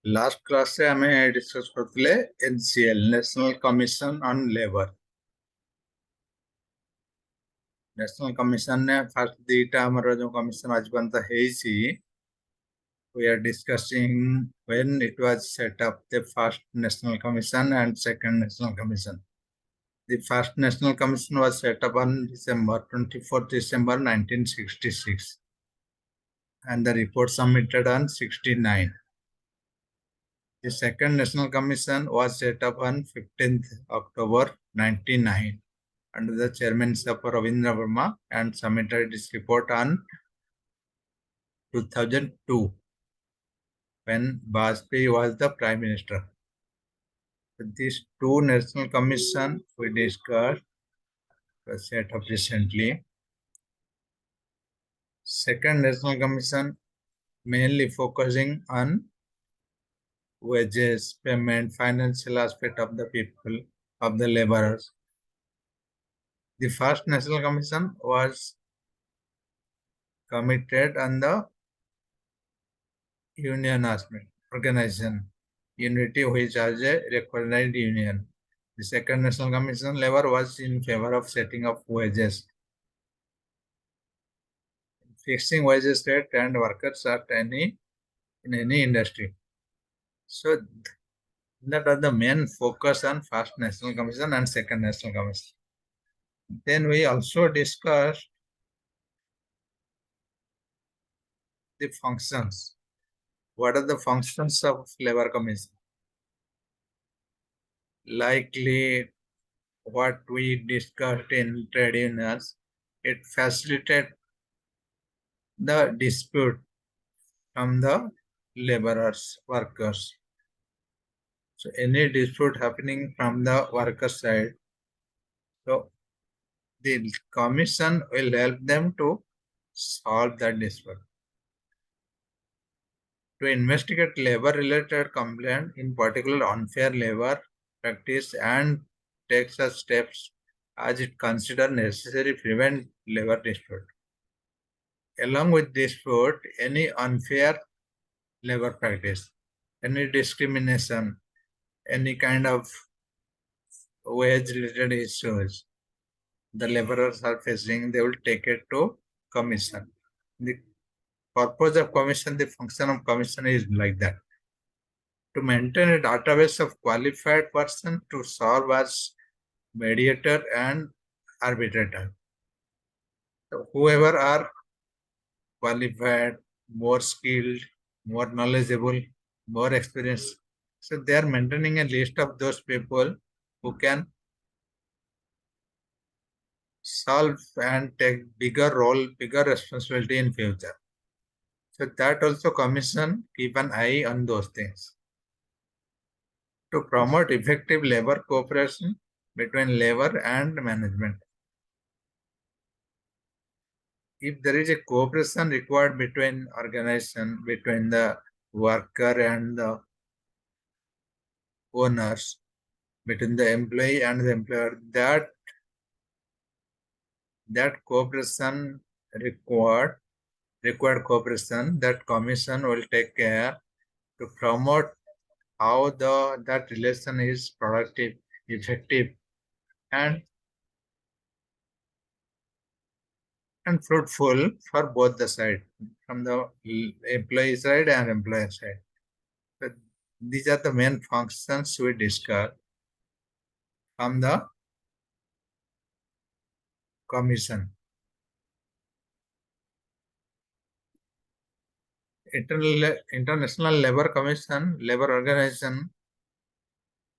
Last class से आम discuss करते NCL national commission on labour. National commission ने फर्स्ट दीटा हमर जो कमिशन आज पर्यंत हेची we are discussing when it was set up, the first national commission and second national commission. The first national commission was set up on 24th December 1966 and the report submitted on 69. The second national commission was set up on 15th October 99 under the chairmanship of Ravindra Verma and submitted its report on 2002 when Bajpayee was the Prime Minister. So these two national commissions we discussed were set up recently. Second national commission mainly focusing on wages, payment, financial aspect of the people, of the laborers. The first national commission was committed on the union aspect, organization, unity which as a recognized union. The second national commission labor was in favor of setting up wages, fixing wages rate and workers at in any industry. So that was the main focus on first national commission and second national commission. Then we also discussed the functions. What are the functions of labor commission? Likely what we discussed in trade unions, it facilitates the dispute from the laborers, workers. So any dispute happening from the worker side, so the commission will help them to solve that dispute. To investigate labor-related complaint, in particular unfair labor practice, and take such steps as it consider necessary to prevent labor dispute. Along with dispute, any unfair labor practice, any discrimination, any kind of wage-related issues the laborers are facing, they will take it to commission. The purpose of commission, the function of commission is like that. To maintain a database of qualified person to serve as mediator and arbitrator. So whoever are qualified, more skilled, more knowledgeable, more experienced. So they are maintaining a list of those people who can solve and take bigger role, bigger responsibility in future. So that also commission keep an eye on those things. To promote effective labor cooperation between labor and management. If there is a cooperation required between organization, between the worker and the owners, between the employee and the employer, that cooperation required cooperation, that commission will take care to promote how that relation is productive, effective, and fruitful for both the side, from the employee side and employer side. So these are the main functions we discussed from the commission. International Labor Commission, labor organization,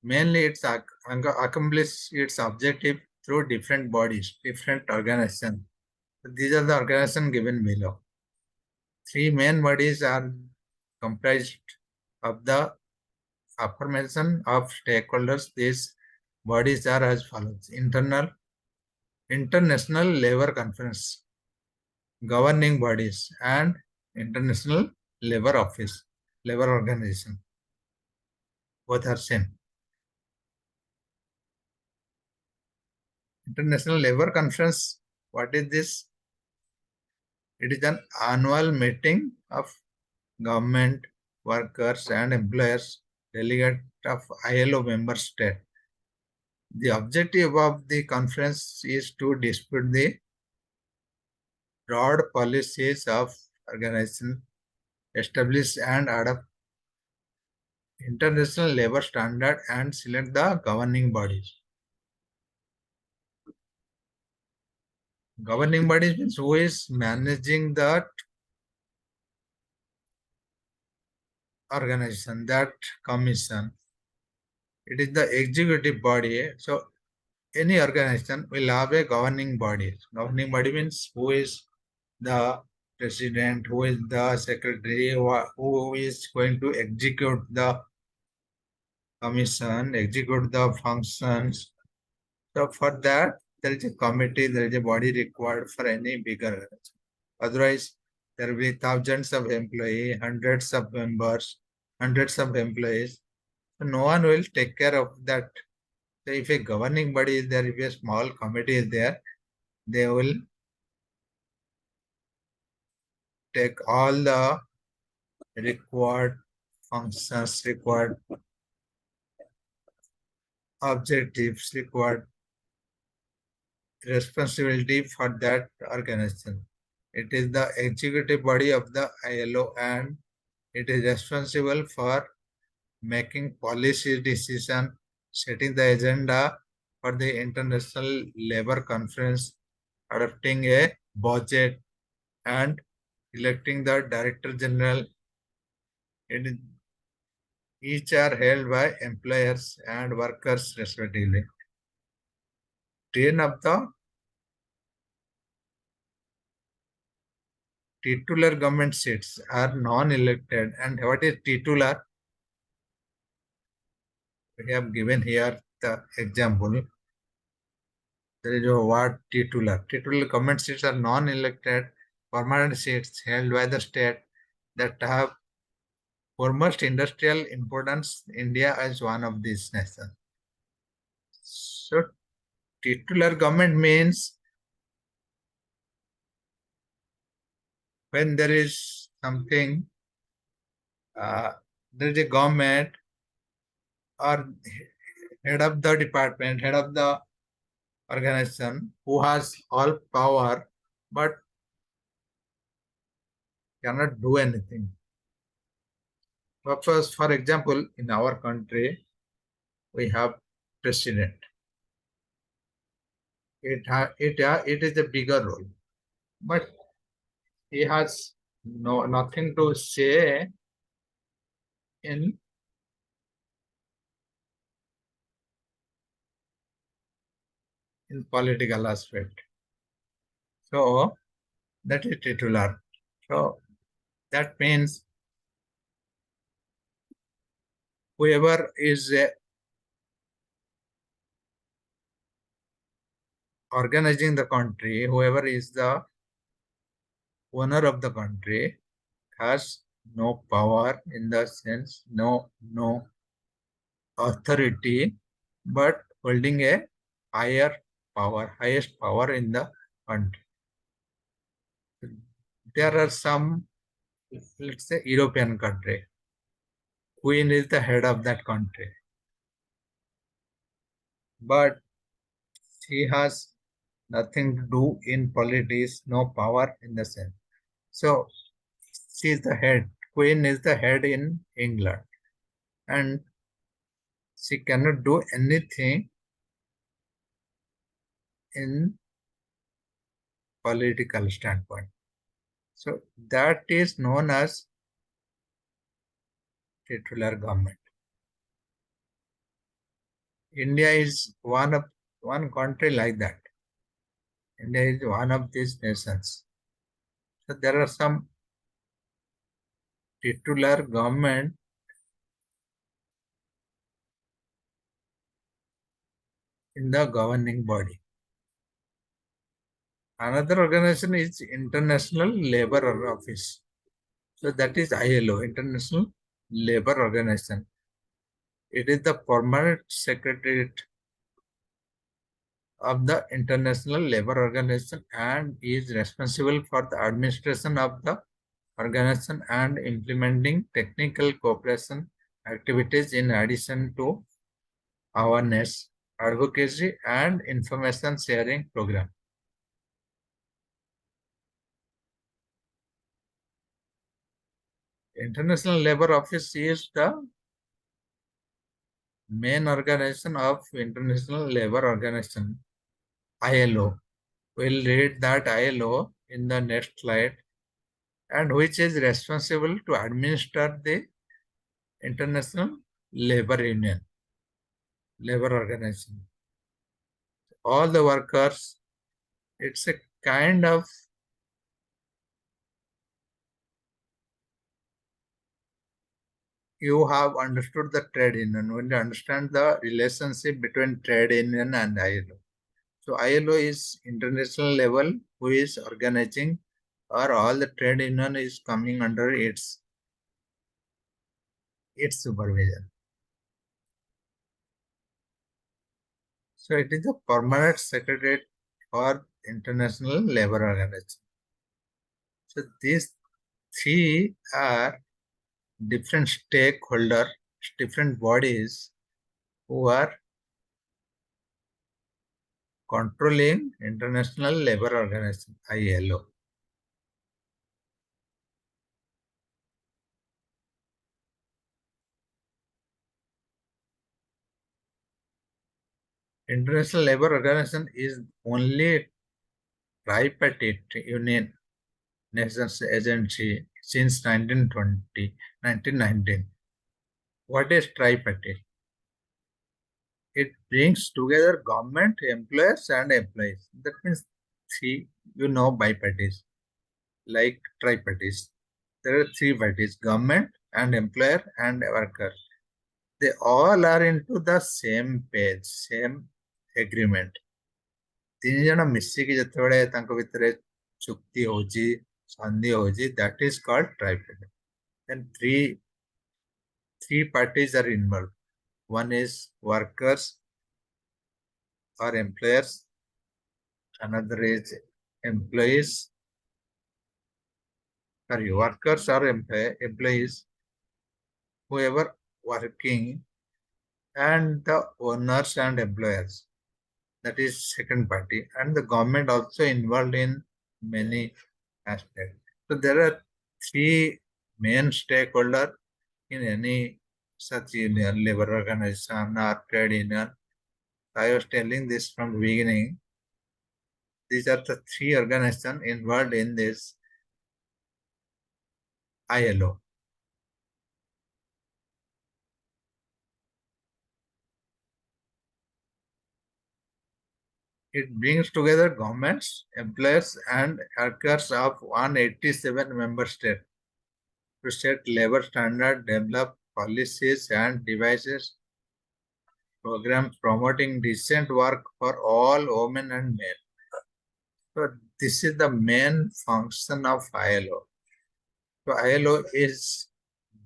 mainly it's accomplish its objective through different bodies, different organizations. So these are the organizations given below. Three main bodies are comprised of the affirmation of stakeholders. These bodies are as follows: International Labor Conference, governing bodies, and International Labor Office, labor organization. Both are same. International Labor Conference, what is this? It is an annual meeting of government, workers, and employers delegate of ILO member state. The objective of the conference is to dispute the broad policies of organization, establish and adopt international labor standard, and select the governing bodies. Governing bodies means who is managing that organization, that commission. It is the executive body. So any organization will have a governing body. Governing body means who is the president, who is the secretary, who is going to execute the commission, execute the functions. So for that, there is a committee, there is a body required for any bigger organization. Otherwise, there will be thousands of employees, hundreds of members, hundreds of employees. So no one will take care of that. So if a governing body is there, if a small committee is there, they will take all the required functions, required objectives, required responsibility for that organization. It is the executive body of the ILO and it is responsible for making policy decision, setting the agenda for the International Labour Conference, adopting a budget and electing the Director General. Each are held by employers and workers respectively. 10 of the titular government seats are non-elected. And what is titular? We have given here the example. There is a word titular. Titular government seats are non-elected permanent seats held by the state that have foremost industrial importance. India is one of these nations. So titular government means when there is something, there is a government or head of the department, head of the organization who has all power but cannot do anything. First, for example, in our country, we have president. It is a bigger role, but he has nothing to say in political aspect. So that is titular. So that means whoever is organizing the country, whoever is the owner of the country, has no power in the sense, no authority, but holding a higher power, highest power in the country. There are some, let's say, European country. Queen is the head of that country. But she has nothing to do in politics, no power in the sense. So she is the head. Queen is the head in England. And she cannot do anything in political standpoint. So that is known as titular government. India is one country like that. India is one of these nations. So there are some titular government in the governing body. Another organization is International Labour Office. So that is ILO, International Labour Organization. It is the permanent secretariat of the International Labour Organization and is responsible for the administration of the organization and implementing technical cooperation activities in addition to awareness, advocacy, and information sharing program. International Labour Office is the main organization of International Labour Organization, ILO. We'll read that ILO in the next slide, and which is responsible to administer the International Labour Union, Labour Organization. All the workers, it's a kind of you have understood the trade union when you understand the relationship between trade union and ILO. So ILO is international level who is organizing or all the trade union is coming under its supervision. So it is the permanent secretariat for International Labour Organization. So these three are different stakeholders, different bodies who are controlling International Labour Organization, ILO. International Labour Organization is only tripartite union nations agency since 1919. What is tripartite? It brings together government, employers, and employees. That means three, biparties, like triparties. There are three parties, government and employer and worker. They all are into the same page, same agreement. ତିନି ଜଣ ମିଶିକି ଯେତେବେଳେ ତାଙ୍କ ଭିତରେ ଚୁକ୍ତି ହଉଛି, ସନ୍ଧି ହଉଛି, that is called tripartite. And three parties are involved. One is workers or employers, another is employees, workers or employees, whoever working, and the owners and employers. That is second party, and the government also involved in many aspects. So there are three main stakeholders in any such union, labor organization or trade union. I was telling this from the beginning. These are the three organizations involved in this ILO. It brings together governments, employers, and workers of 187 member states to set labor standards, develop policies and devices, programs promoting decent work for all women and men. So this is the main function of ILO. So ILO is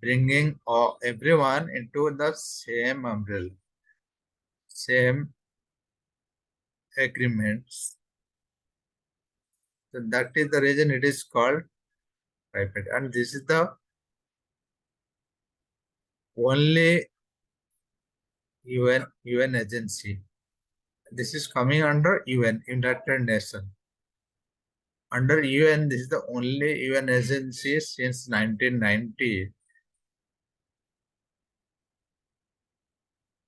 bringing everyone into the same umbrella, same agreements. So that is the reason it is called private. And this is the only UN agency. This is coming under UN, United Nations. Under UN, this is the only UN agency since 1990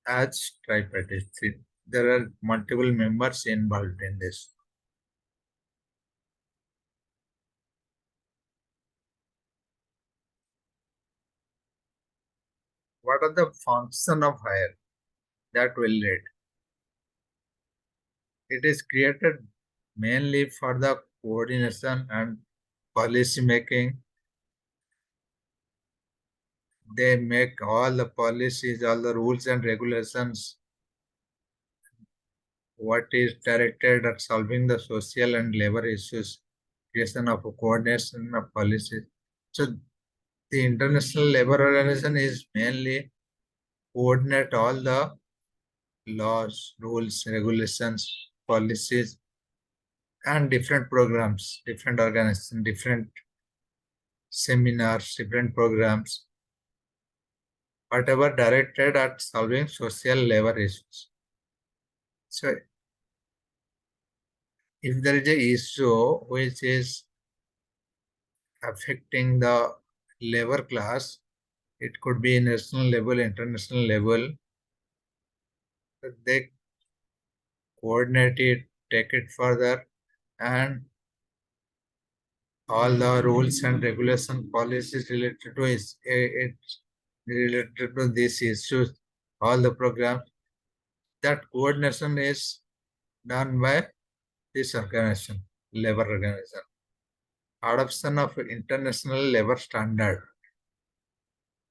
as tripartite. There are multiple members involved in this. What are the function of higher? That will read. It is created mainly for the coordination and policy making. They make all the policies, all the rules and regulations, what is directed at solving the social and labor issues, creation of a coordination of policies. So the International Labour Organization is mainly coordinate all the laws, rules, regulations, policies, and different programs, different organizations, different seminars, different programs, whatever directed at solving social labor issues. So if there is a issue which is affecting the labor class, it could be national level, international level, they coordinate it, take it further, and all the rules and regulation policies related to it related to these issues, all the programs, that coordination is done by this organization, labor organization. Adoption of international labor standard.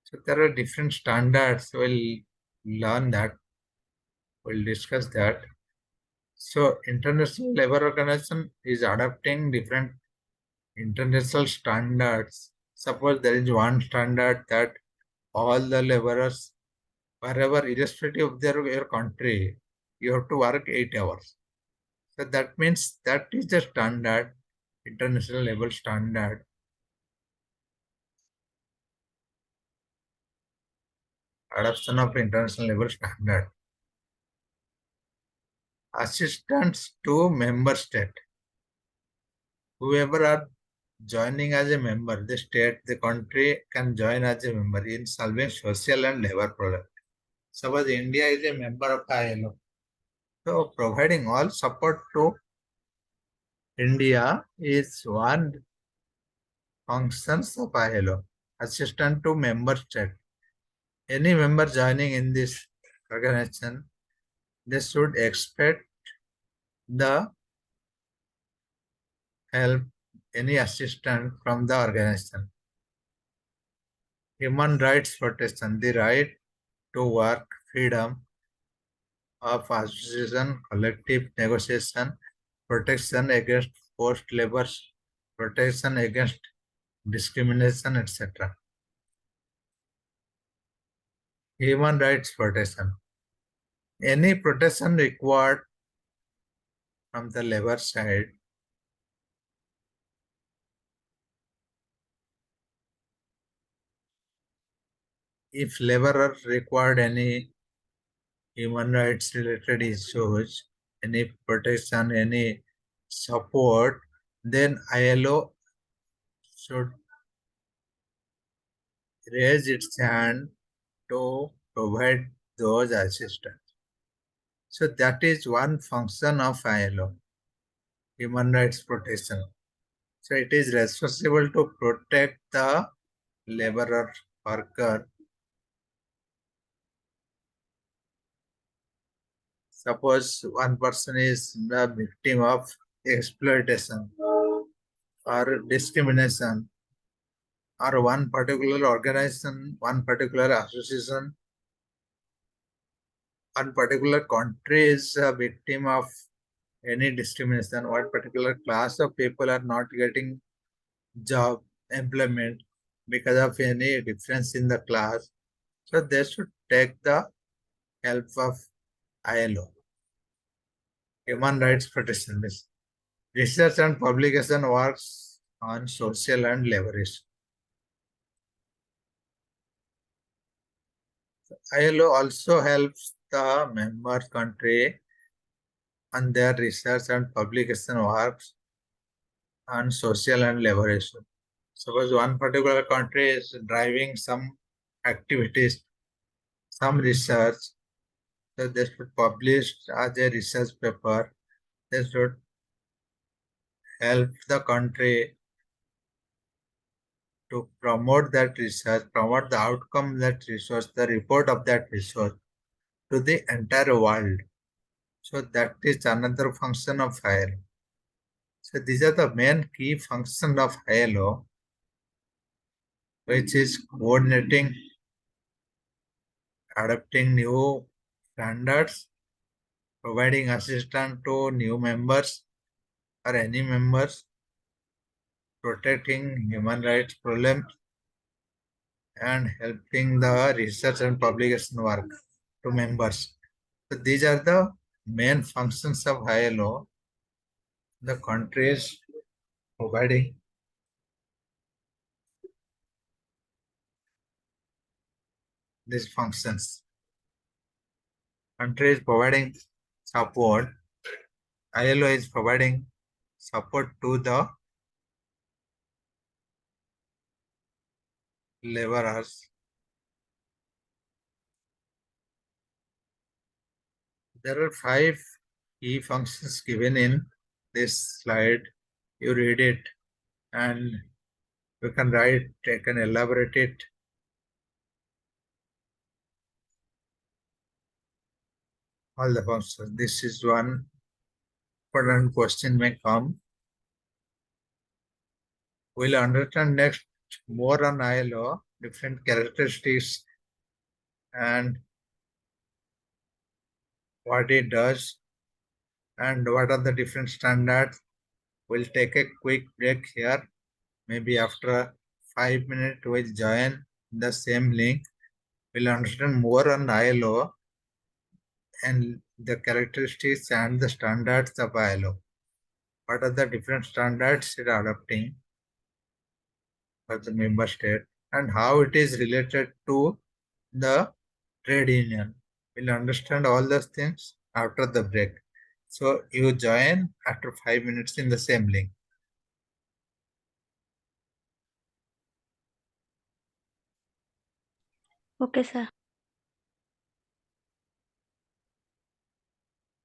So there are different standards. We'll learn that. We'll discuss that. So International Labor Organization is adopting different international standards. Suppose there is one standard that all the laborers, wherever, irrespective of your country, you have to work 8 hours. So that means that is the standard, international level standard. Adoption of international level standard. Assistance to member state. Whoever are joining as a member, the state, the country can join as a member in solving social and labor problems. Suppose India is a member of ILO. So providing all support to India is one functions of ILO. Assistant to member state. Any member joining in this organization, they should expect the help, any assistance from the organization. Human rights protection, the right to work, freedom of association, collective negotiation, protection against forced labor, protection against discrimination, etc. Human rights protection. Any protection required from the labor side if laborer required any human rights related issues, any protection, any support, then ILO should raise its hand to provide those assistance. So that is one function of ILO, human rights protection. So it is responsible to protect the laborer, worker. Suppose one person is the victim of exploitation or discrimination, or one particular organization, one particular association, one particular country is a victim of any discrimination, one particular class of people are not getting job, employment because of any difference in the class. So they should take the help of ILO, Human Rights Protection. Research and publication works on social and labor issues. ILO also helps the member country on their research and publication works on social and labor issues. Suppose one particular country is driving some activities, some research, so they should publish as a research paper. They should help the country to promote that research, promote the outcome of that research, the report of that research to the entire world. So that is another function of ILO. So these are the main key functions of ILO, which is coordinating, adopting new standards, providing assistance to new members or any members, protecting human rights problems, and helping the research and publication work to members. So these are the main functions of ILO. The country is providing these functions. Country is providing support. ILO is providing support to the laborers. There are 5 key functions given in this slide. You read it and you can write, you can elaborate it. All the functions. This is one important question may come. We'll understand next more on ILO, different characteristics and what it does and what are the different standards. We'll take a quick break here. Maybe after 5 minutes we'll join the same link. We'll understand more on ILO and the characteristics and the standards of ILO. What are the different standards it are adopting for the member state and how it is related to the trade union. We'll understand all those things after the break. So you join after 5 minutes in the same link. Okay, sir.